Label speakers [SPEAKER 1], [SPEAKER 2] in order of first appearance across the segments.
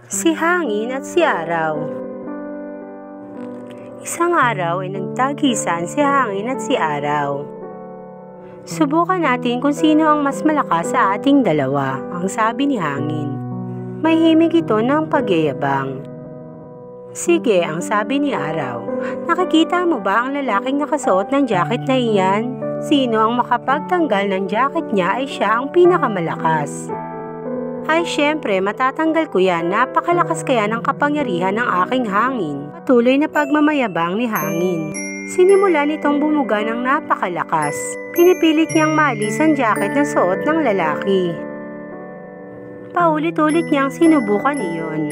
[SPEAKER 1] Si hangin at si araw. Isang araw ay nagtagisan si hangin at si araw. Subukan natin kung sino ang mas malakas sa ating dalawa, ang sabi ni hangin. May himig ito ng pagyayabang. Sige, ang sabi ni araw. Nakikita mo ba ang lalaking nakasuot ng jacket na iyan? Sino ang makapagtanggal ng jacket niya ay siya ang pinakamalakas. Ay syempre, matatanggal ko yan. Napakalakas kaya ng kapangyarihan ng aking hangin. Patuloy na pagmamayabang ni hangin. Sinimula nitong bumuga ng napakalakas. Pinipilit niyang maalis ang jacket na suot ng lalaki. Paulit-ulit niyang sinubukan iyon.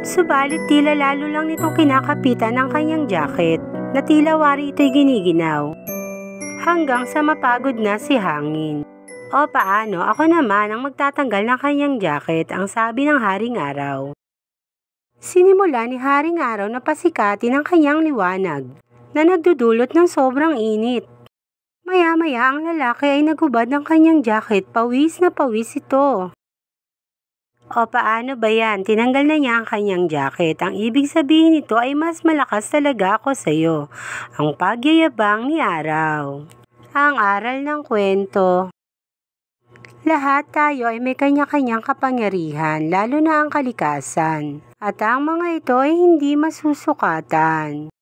[SPEAKER 1] Subalit tila lalo lang nitong kinakapitan ng kanyang jacket na tila wari ito'y giniginaw. Hanggang sa mapagod na si hangin. O paano, ako naman ang magtatanggal ng kanyang jacket, ang sabi ng Haring Araw. Sinimula ni Haring Araw na pasikatin ang kanyang liwanag na nagdudulot ng sobrang init. Maya-maya ang lalaki ay naghubad ng kanyang jacket, pawis na pawis ito. O paano ba yan? Tinanggal na niya ang kanyang jacket. Ang ibig sabihin nito ay mas malakas talaga ako sa iyo. Ang pagyayabang ni Araw. Ang aral ng kwento. Lahat tayo ay may kanya-kanyang kapangyarihan, lalo na ang kalikasan. At ang mga ito ay hindi masusukatan.